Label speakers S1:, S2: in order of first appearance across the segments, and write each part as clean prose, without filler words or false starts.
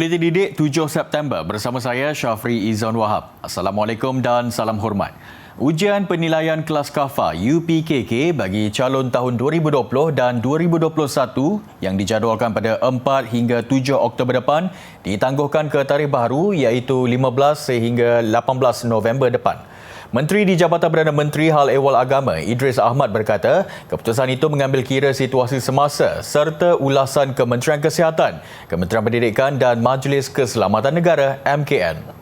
S1: Buletin Didik 7 September bersama saya Syafri Izan Wahab. Assalamualaikum dan salam hormat. Ujian penilaian kelas KAFA UPKK bagi calon tahun 2020 dan 2021 yang dijadualkan pada 4 hingga 7 Oktober depan ditangguhkan ke tarikh baru iaitu 15 sehingga 18 November depan. Menteri di Jabatan Perdana Menteri Hal Ehwal Agama Idris Ahmad berkata, keputusan itu mengambil kira situasi semasa serta ulasan Kementerian Kesihatan, Kementerian Pendidikan dan Majlis Keselamatan Negara MKN.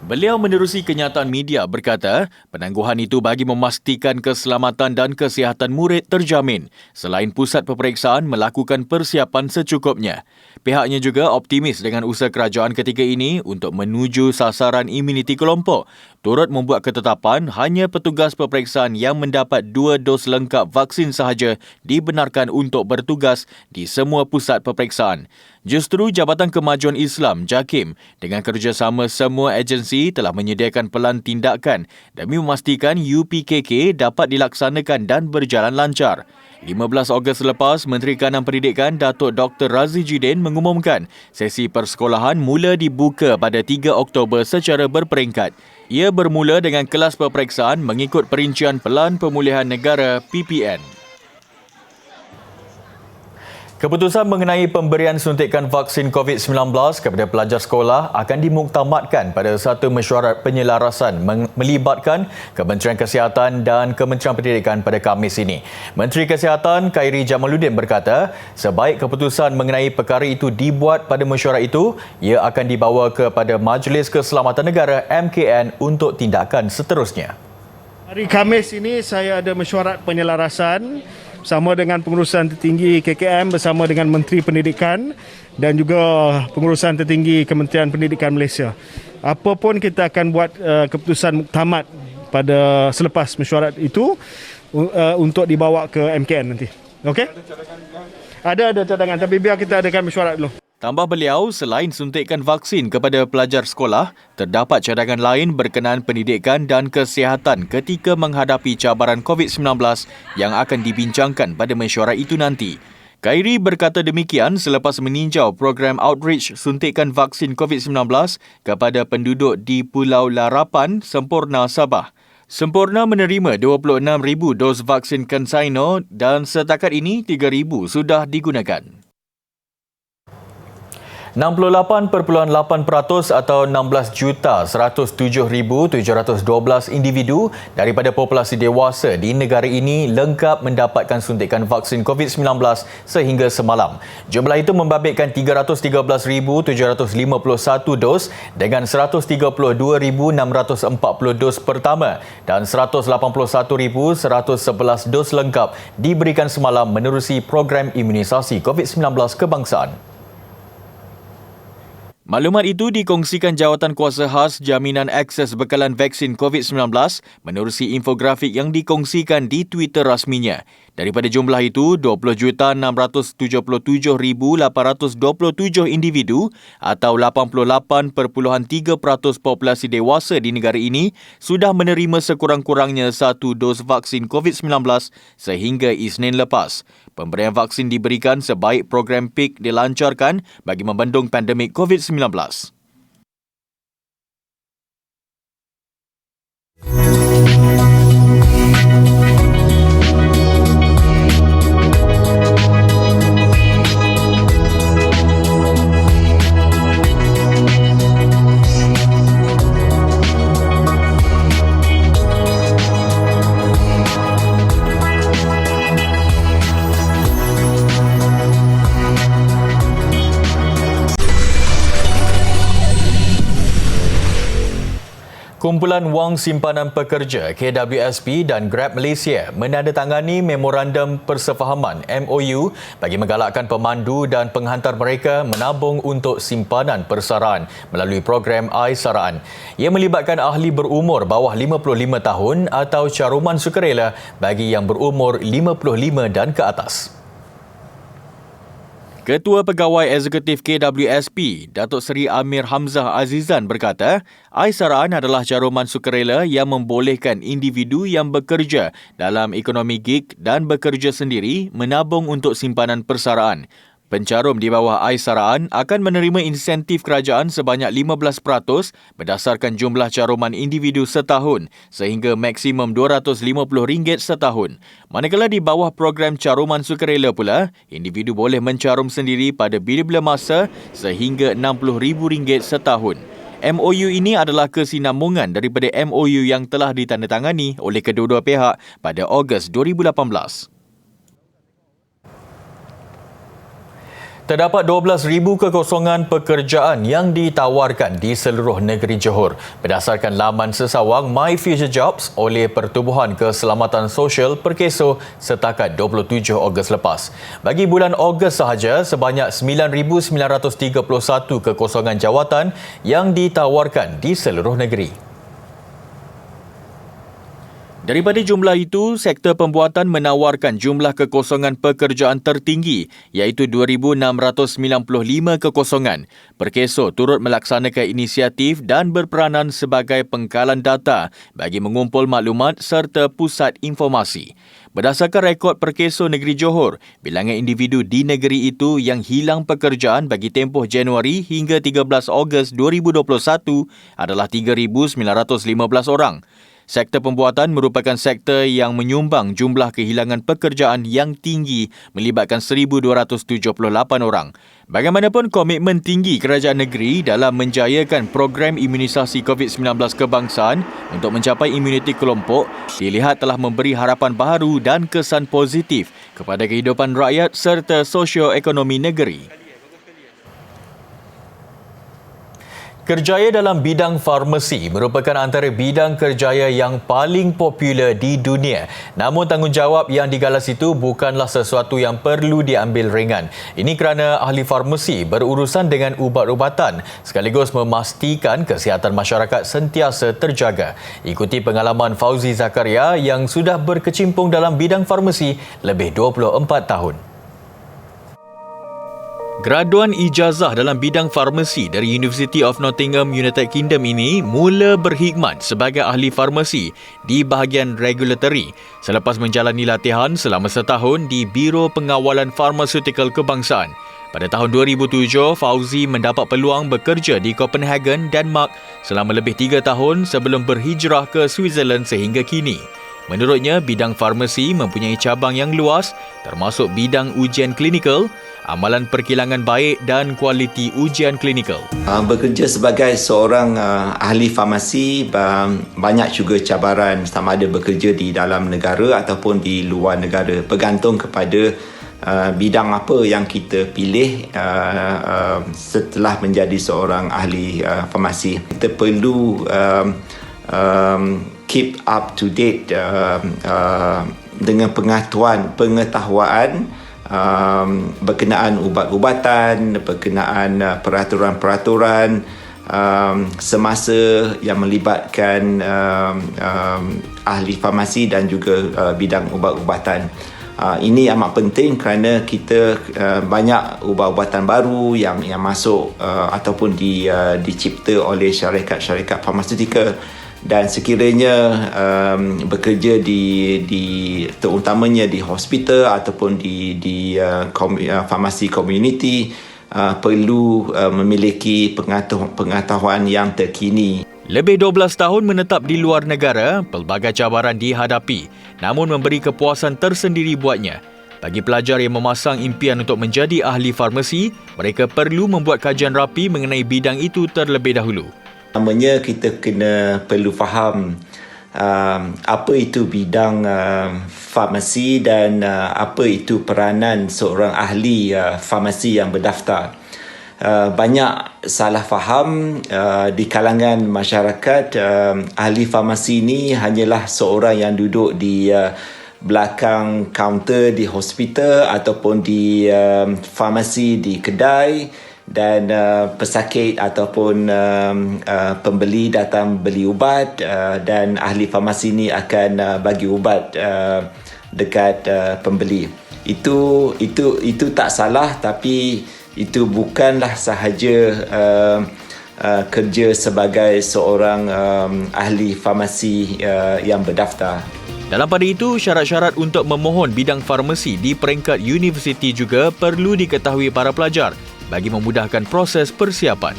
S1: Beliau menerusi kenyataan media berkata, penangguhan itu bagi memastikan keselamatan dan kesihatan murid terjamin selain pusat peperiksaan melakukan persiapan secukupnya. Pihaknya juga optimis dengan usaha kerajaan ketika ini untuk menuju sasaran imuniti kelompok, turut membuat ketetapan hanya petugas peperiksaan yang mendapat 2 dos lengkap vaksin sahaja dibenarkan untuk bertugas di semua pusat peperiksaan. Justru Jabatan Kemajuan Islam JAKIM dengan kerjasama semua agensi telah menyediakan pelan tindakan demi memastikan UPKK dapat dilaksanakan dan berjalan lancar. 15 Ogos lepas, Menteri Kanan Pendidikan Datuk Dr. Razzie Jidin mengumumkan sesi persekolahan mula dibuka pada 3 Oktober secara berperingkat. Ia bermula dengan kelas peperiksaan mengikut perincian Pelan Pemulihan Negara PPN. Keputusan mengenai pemberian suntikan vaksin COVID-19 kepada pelajar sekolah akan dimuktamadkan pada satu mesyuarat penyelarasan melibatkan Kementerian Kesihatan dan Kementerian Pendidikan pada Khamis ini. Menteri Kesihatan Khairy Jamaluddin berkata, sebaik keputusan mengenai perkara itu dibuat pada mesyuarat itu, ia akan dibawa kepada Majlis Keselamatan Negara MKN untuk tindakan seterusnya.
S2: Hari Khamis ini saya ada mesyuarat penyelarasan bersama dengan pengurusan tertinggi KKM bersama dengan Menteri Pendidikan dan juga pengurusan tertinggi Kementerian Pendidikan Malaysia. Apa pun kita akan buat keputusan muktamad pada selepas mesyuarat itu untuk dibawa ke MKN nanti. Okey? Ada cadangan tapi biar kita adakan mesyuarat dulu.
S1: Tambah beliau, selain suntikan vaksin kepada pelajar sekolah, terdapat cadangan lain berkenaan pendidikan dan kesihatan ketika menghadapi cabaran COVID-19 yang akan dibincangkan pada mesyuarat itu nanti. Khairy berkata demikian selepas meninjau program outreach suntikan vaksin COVID-19 kepada penduduk di Pulau Larapan, Semporna, Sabah. Semporna menerima 26,000 dos vaksin Cansino dan setakat ini 3,000 sudah digunakan. 68.8% atau 16,107,712 individu daripada populasi dewasa di negara ini lengkap mendapatkan suntikan vaksin COVID-19 sehingga semalam. Jumlah itu membabitkan 313,751 dos dengan 132,640 dos pertama dan 181,111 dos lengkap diberikan semalam menerusi program imunisasi COVID-19 kebangsaan. Maklumat itu dikongsikan Jawatan Kuasa Khas Jaminan Akses Bekalan Vaksin COVID-19 menerusi infografik yang dikongsikan di Twitter rasminya. Daripada jumlah itu, 20,677,827 individu atau 88.3% populasi dewasa di negara ini sudah menerima sekurang-kurangnya 1 dos vaksin COVID-19 sehingga Isnin lepas. Pemberian vaksin diberikan sebaik program PIK dilancarkan bagi membendung pandemik COVID-19. Kumpulan Wang Simpanan Pekerja KWSP dan Grab Malaysia menandatangani Memorandum Persefahaman MOU bagi menggalakkan pemandu dan penghantar mereka menabung untuk simpanan persaraan melalui program iSaraan. Ia melibatkan ahli berumur bawah 55 tahun atau caruman sukarela bagi yang berumur 55 dan ke atas. Ketua Pegawai Eksekutif KWSP, Datuk Seri Amir Hamzah Azizan berkata, iSaraan adalah caruman sukarela yang membolehkan individu yang bekerja dalam ekonomi gig dan bekerja sendiri menabung untuk simpanan persaraan. Pencarum di bawah Aisaraan akan menerima insentif kerajaan sebanyak 15% berdasarkan jumlah caruman individu setahun sehingga maksimum RM250 setahun. Manakala di bawah program caruman sukarela pula, individu boleh mencarum sendiri pada bila-bila masa sehingga RM60,000 setahun. MOU ini adalah kesinambungan daripada MOU yang telah ditandatangani oleh kedua-dua pihak pada Ogos 2018. Terdapat 12,000 kekosongan pekerjaan yang ditawarkan di seluruh negeri Johor berdasarkan laman sesawang My Future Jobs oleh Pertubuhan Keselamatan Sosial Perkeso setakat 27 Ogos lepas. Bagi bulan Ogos sahaja, sebanyak 9,931 kekosongan jawatan yang ditawarkan di seluruh negeri. Daripada jumlah itu, sektor pembuatan menawarkan jumlah kekosongan pekerjaan tertinggi iaitu 2,695 kekosongan. Perkeso turut melaksanakan inisiatif dan berperanan sebagai pengkalan data bagi mengumpul maklumat serta pusat informasi. Berdasarkan rekod Perkeso Negeri Johor, bilangan individu di negeri itu yang hilang pekerjaan bagi tempoh Januari hingga 13 Ogos 2021 adalah 3,915 orang. Sektor pembuatan merupakan sektor yang menyumbang jumlah kehilangan pekerjaan yang tinggi melibatkan 1,278 orang. Bagaimanapun, komitmen tinggi kerajaan negeri dalam menjayakan program imunisasi COVID-19 kebangsaan untuk mencapai imuniti kelompok dilihat telah memberi harapan baru dan kesan positif kepada kehidupan rakyat serta sosioekonomi negeri. Kerjaya dalam bidang farmasi merupakan antara bidang kerjaya yang paling popular di dunia. Namun tanggungjawab yang digalas itu bukanlah sesuatu yang perlu diambil ringan. Ini kerana ahli farmasi berurusan dengan ubat-ubatan sekaligus memastikan kesihatan masyarakat sentiasa terjaga. Ikuti pengalaman Fauzi Zakaria yang sudah berkecimpung dalam bidang farmasi lebih 24 tahun. Graduan ijazah dalam bidang farmasi dari University of Nottingham, United Kingdom ini mula berkhidmat sebagai ahli farmasi di bahagian regulatory selepas menjalani latihan selama setahun di Biro Pengawalan Farmaseutical Kebangsaan. Pada tahun 2007, Fauzi mendapat peluang bekerja di Copenhagen, Denmark selama lebih 3 tahun sebelum berhijrah ke Switzerland sehingga kini. Menurutnya, bidang farmasi mempunyai cabang yang luas termasuk bidang ujian klinikal, amalan perkilangan baik dan kualiti ujian klinikal.
S3: Bekerja sebagai seorang ahli farmasi, banyak juga cabaran sama ada bekerja di dalam negara ataupun di luar negara. Bergantung kepada bidang apa yang kita pilih setelah menjadi seorang ahli farmasi. Kita perlu keep up to date dengan pengetahuan berkenaan ubat-ubatan, berkenaan peraturan-peraturan semasa yang melibatkan ahli farmasi dan juga bidang ubat-ubatan. Ini amat penting kerana kita banyak ubat-ubatan baru yang masuk ataupun dicipta oleh syarikat-syarikat farmaseutika. Dan sekiranya bekerja di terutamanya di hospital ataupun di farmasi community perlu memiliki pengetahuan yang terkini.
S1: Lebih 12 tahun menetap di luar negara, pelbagai cabaran dihadapi namun memberi kepuasan tersendiri buatnya. Bagi pelajar yang memasang impian untuk menjadi ahli farmasi, mereka perlu membuat kajian rapi mengenai bidang itu terlebih dahulu.
S3: Pertamanya kita perlu faham apa itu bidang farmasi dan apa itu peranan seorang ahli farmasi yang berdaftar. Banyak salah faham di kalangan masyarakat. Ahli farmasi ini hanyalah seorang yang duduk di belakang kaunter di hospital ataupun di farmasi di kedai, dan pesakit ataupun pembeli datang beli ubat dan ahli farmasi ini akan bagi ubat dekat pembeli. Itu tak salah, tapi itu bukanlah sahaja kerja sebagai seorang ahli farmasi yang berdaftar.
S1: Dalam pada itu, syarat-syarat untuk memohon bidang farmasi di peringkat universiti juga perlu diketahui para pelajar bagi memudahkan proses persiapan.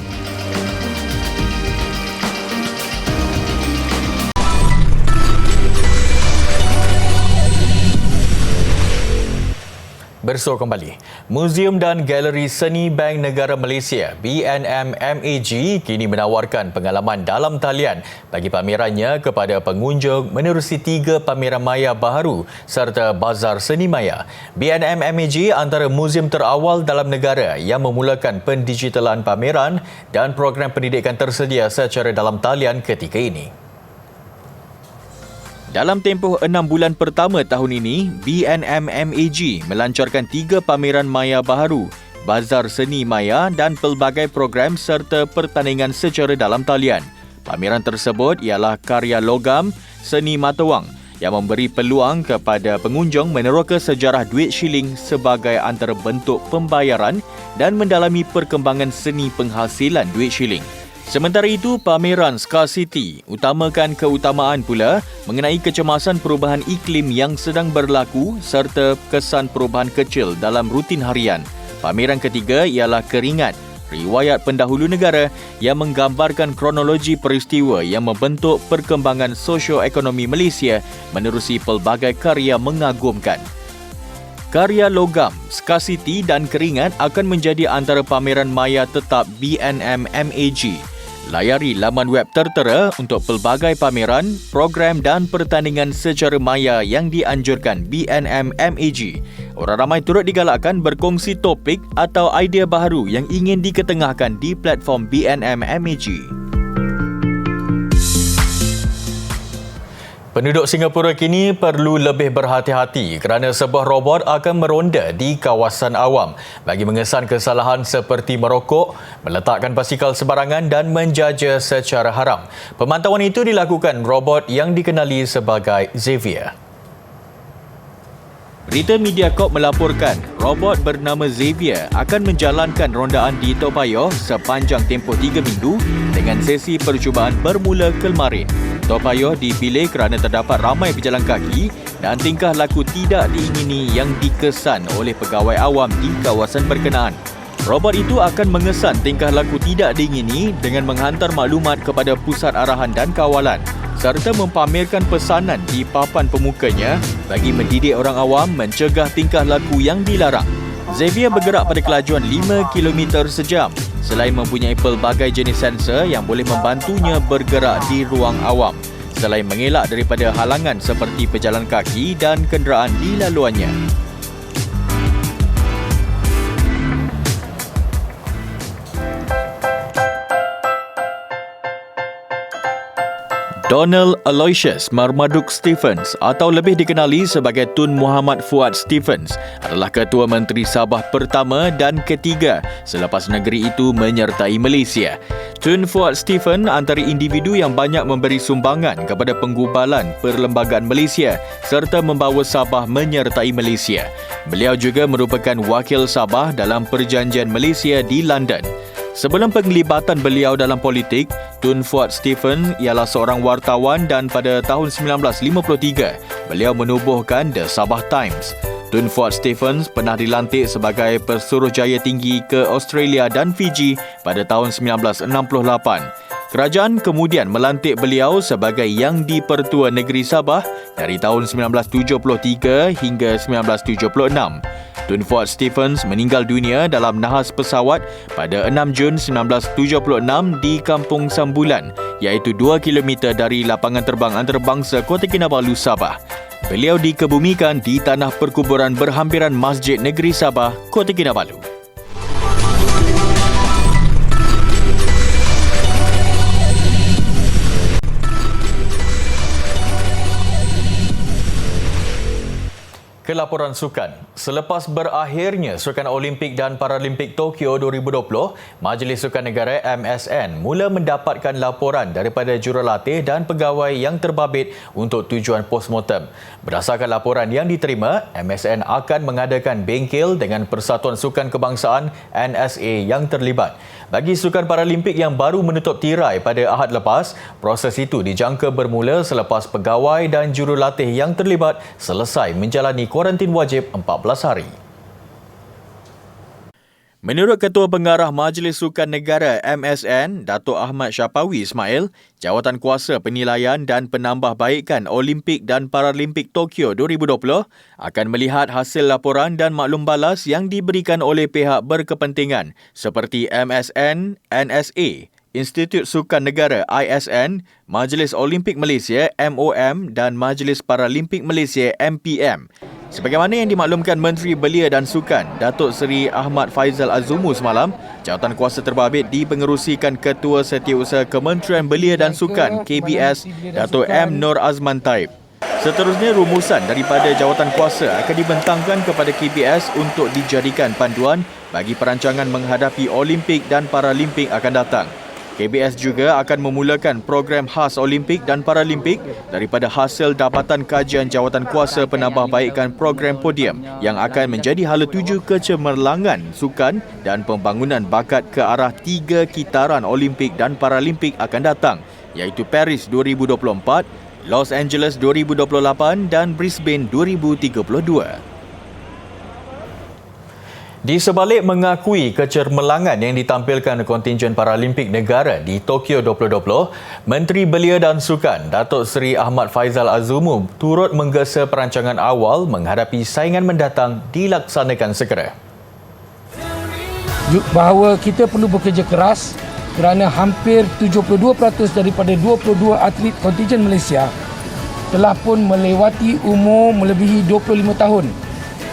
S1: Bersua kembali. Muzium dan Galeri Seni Bank Negara Malaysia BNM-MAG kini menawarkan pengalaman dalam talian bagi pamerannya kepada pengunjung menerusi 3 pameran maya baharu serta bazar seni maya. BNM-MAG antara muzium terawal dalam negara yang memulakan pendigitalan pameran dan program pendidikan tersedia secara dalam talian ketika ini. Dalam tempoh 6 bulan pertama tahun ini, BNM-MAG melancarkan 3 pameran maya baharu, bazar seni maya dan pelbagai program serta pertandingan secara dalam talian. Pameran tersebut ialah karya logam seni mata wang yang memberi peluang kepada pengunjung meneroka sejarah duit shilling sebagai antara bentuk pembayaran dan mendalami perkembangan seni penghasilan duit shilling. Sementara itu, pameran Scar City utamakan keutamaan pula mengenai kecemasan perubahan iklim yang sedang berlaku serta kesan perubahan kecil dalam rutin harian. Pameran ketiga ialah Keringat, riwayat pendahulu negara yang menggambarkan kronologi peristiwa yang membentuk perkembangan sosioekonomi Malaysia menerusi pelbagai karya mengagumkan. Karya logam, Scar City dan Keringat akan menjadi antara pameran maya tetap BNM-MAG. Layari laman web tertera untuk pelbagai pameran, program dan pertandingan secara maya yang dianjurkan BNM-MAG. Orang ramai turut digalakkan berkongsi topik atau idea baharu yang ingin diketengahkan di platform BNM-MAG. Penduduk Singapura kini perlu lebih berhati-hati kerana sebuah robot akan meronda di kawasan awam bagi mengesan kesalahan seperti merokok, meletakkan basikal sembarangan dan menjaja secara haram. Pemantauan itu dilakukan robot yang dikenali sebagai Xavier. Berita Mediacorp melaporkan robot bernama Xavier akan menjalankan rondaan di Toa Payoh sepanjang tempoh 3 minggu dengan sesi percubaan bermula kemarin. Toa Payoh dipilih kerana terdapat ramai pejalan kaki dan tingkah laku tidak diingini yang dikesan oleh pegawai awam di kawasan berkenaan. Robot itu akan mengesan tingkah laku tidak diingini dengan menghantar maklumat kepada pusat arahan dan kawalan serta mempamerkan pesanan di papan pemukanya bagi mendidik orang awam mencegah tingkah laku yang dilarang. Xavier bergerak pada kelajuan 5 km sejam selain mempunyai pelbagai jenis sensor yang boleh membantunya bergerak di ruang awam selain mengelak daripada halangan seperti pejalan kaki dan kenderaan di laluannya. Donald Aloysius Marmaduke Stephens atau lebih dikenali sebagai Tun Muhammad Fuad Stephens adalah Ketua Menteri Sabah pertama dan ketiga selepas negeri itu menyertai Malaysia. Tun Fuad Stephens antara individu yang banyak memberi sumbangan kepada penggubalan perlembagaan Malaysia serta membawa Sabah menyertai Malaysia. Beliau juga merupakan wakil Sabah dalam Perjanjian Malaysia di London. Sebelum penglibatan beliau dalam politik, Tun Fuad Stephens ialah seorang wartawan dan pada tahun 1953, beliau menubuhkan The Sabah Times. Tun Fuad Stephens pernah dilantik sebagai Pesuruhjaya Tinggi ke Australia dan Fiji pada tahun 1968. Kerajaan kemudian melantik beliau sebagai Yang di-Pertua Negeri Sabah dari tahun 1973 hingga 1976. Tun Fuad Stephens meninggal dunia dalam nahas pesawat pada 6 Jun 1976 di Kampung Sambulan, iaitu 2 km dari lapangan terbang antarabangsa Kota Kinabalu, Sabah. Beliau dikebumikan di tanah perkuburan berhampiran Masjid Negeri Sabah, Kota Kinabalu. Ke laporan sukan. Selepas berakhirnya Sukan Olimpik dan Paralimpik Tokyo 2020, Majlis Sukan Negara MSN mula mendapatkan laporan daripada jurulatih dan pegawai yang terbabit untuk tujuan postmortem. Berdasarkan laporan yang diterima, MSN akan mengadakan bengkel dengan Persatuan Sukan Kebangsaan NSA yang terlibat. Bagi sukan Paralimpik yang baru menutup tirai pada Ahad lepas, proses itu dijangka bermula selepas pegawai dan jurulatih yang terlibat selesai menjalani kuarantin wajib 14 hari. Menurut Ketua Pengarah Majlis Sukan Negara MSN, Datuk Ahmad Syapawi Ismail, Jawatan Kuasa Penilaian dan Penambahbaikan Olimpik dan Paralimpik Tokyo 2020 akan melihat hasil laporan dan maklum balas yang diberikan oleh pihak berkepentingan seperti MSN, NSA, Institut Sukan Negara ISN, Majlis Olimpik Malaysia MOM dan Majlis Paralimpik Malaysia MPM. Sebagaimana yang dimaklumkan Menteri Belia dan Sukan, Datuk Seri Ahmad Faizal Azumu semalam, jawatan kuasa terbabit dipengerusikan Ketua Setiausaha Kementerian Belia dan Sukan KBS, Datuk M. Nur Azman Taib. Seterusnya, rumusan daripada jawatan kuasa akan dibentangkan kepada KBS untuk dijadikan panduan bagi perancangan menghadapi Olimpik dan Paralimpik akan datang. KBS juga akan memulakan program khas Olimpik dan Paralimpik daripada hasil dapatan kajian jawatan kuasa penambahbaikan program podium yang akan menjadi hala tuju kecemerlangan sukan dan pembangunan bakat ke arah 3 kitaran Olimpik dan Paralimpik akan datang, iaitu Paris 2024, Los Angeles 2028 dan Brisbane 2032. Di sebalik mengakui kecermelangan yang ditampilkan kontingen Paralimpik negara di Tokyo 2020, Menteri Belia dan Sukan Datuk Seri Ahmad Faizal Azumu turut menggesa perancangan awal menghadapi saingan mendatang dilaksanakan segera.
S4: Bahawa kita perlu bekerja keras kerana hampir 72% daripada 22 atlet kontingen Malaysia telah pun melewati umur melebihi 25 tahun.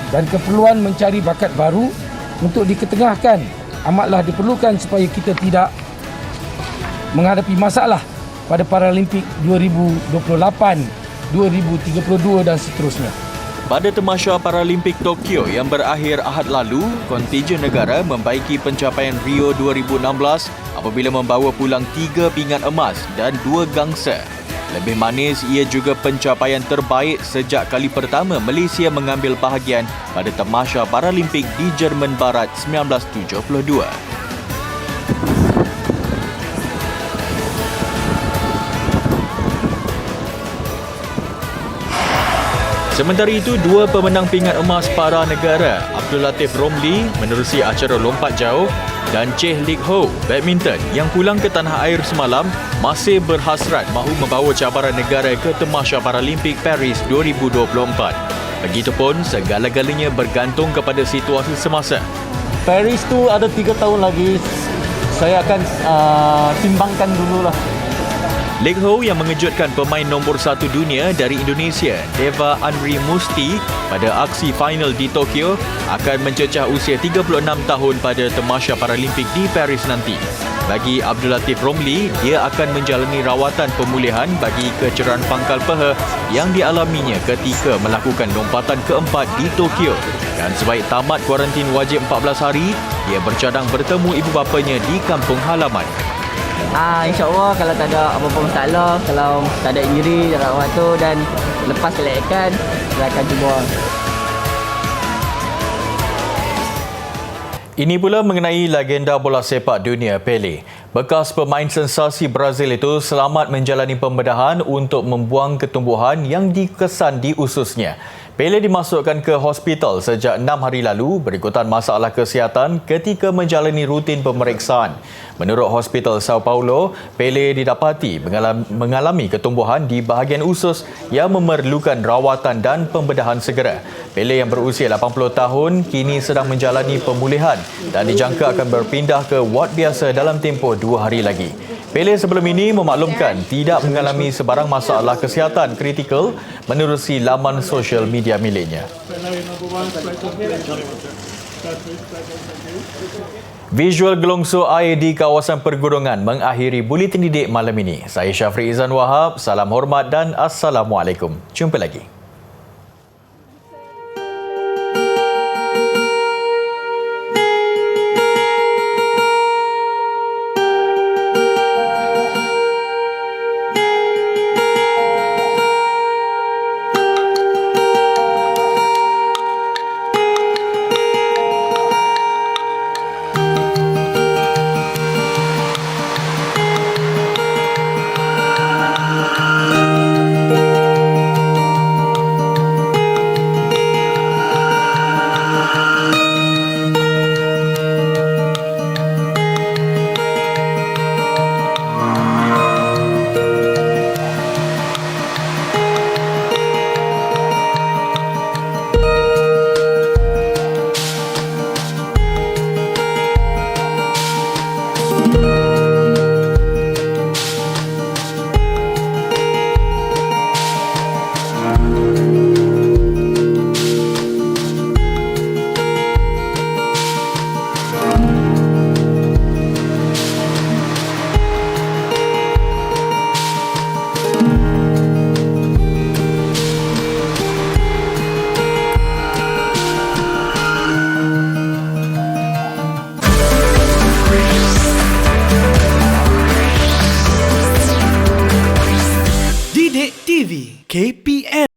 S4: Dan keperluan mencari bakat baru untuk diketengahkan amatlah diperlukan supaya kita tidak menghadapi masalah pada Paralimpik 2028, 2032 dan seterusnya.
S1: Pada Tamasya Paralimpik Tokyo yang berakhir Ahad lalu, kontingen negara membaiki pencapaian Rio 2016 apabila membawa pulang 3 pingat emas dan 2 gangsa. Lebih manis, ia juga pencapaian terbaik sejak kali pertama Malaysia mengambil bahagian pada Tamasya Paralimpik di Jerman Barat 1972. Sementara itu, 2 pemenang pingat emas para negara, Abdul Latif Romli menerusi acara lompat jauh dan Cheh Lik Ho badminton yang pulang ke tanah air semalam masih berhasrat mahu membawa cabaran negara ke Tamasya Paralimpik Paris 2024. Begitupun, segala-galanya bergantung kepada situasi semasa.
S5: Paris tu ada 3 tahun lagi. Saya akan timbangkan dululah.
S1: Lik Ho yang mengejutkan pemain nombor 1 dunia dari Indonesia, Deva Anri Musti, pada aksi final di Tokyo akan mencecah usia 36 tahun pada Tamasya Paralimpik di Paris nanti. Bagi Abdul Latif Romli, dia akan menjalani rawatan pemulihan bagi kecederaan pangkal peha yang dialaminya ketika melakukan lompatan keempat di Tokyo. Dan sebaik tamat kuarantin wajib 14 hari, dia bercadang bertemu ibu bapanya di kampung halaman.
S6: InsyaAllah kalau tak ada apa-apa masalah, kalau tak ada injury dalam waktu dan lepas kelayakan, saya akan cuba.
S1: Ini pula mengenai legenda bola sepak dunia Pele. Bekas pemain sensasi Brazil itu selamat menjalani pembedahan untuk membuang ketumbuhan yang dikesan di ususnya. Pele dimasukkan ke hospital sejak 6 hari lalu berikutan masalah kesihatan ketika menjalani rutin pemeriksaan. Menurut Hospital Sao Paulo, Pele didapati mengalami ketumbuhan di bahagian usus yang memerlukan rawatan dan pembedahan segera. Pele yang berusia 80 tahun kini sedang menjalani pemulihan dan dijangka akan berpindah ke ward biasa dalam tempoh 2 hari lagi. Pele sebelum ini memaklumkan tidak mengalami sebarang masalah kesihatan kritikal menerusi laman sosial media miliknya. Visual gelongsor air di kawasan pergunungan mengakhiri buletin didik malam ini. Saya Syafri Izan Wahab, salam hormat dan Assalamualaikum. Jumpa lagi.
S7: TV KPM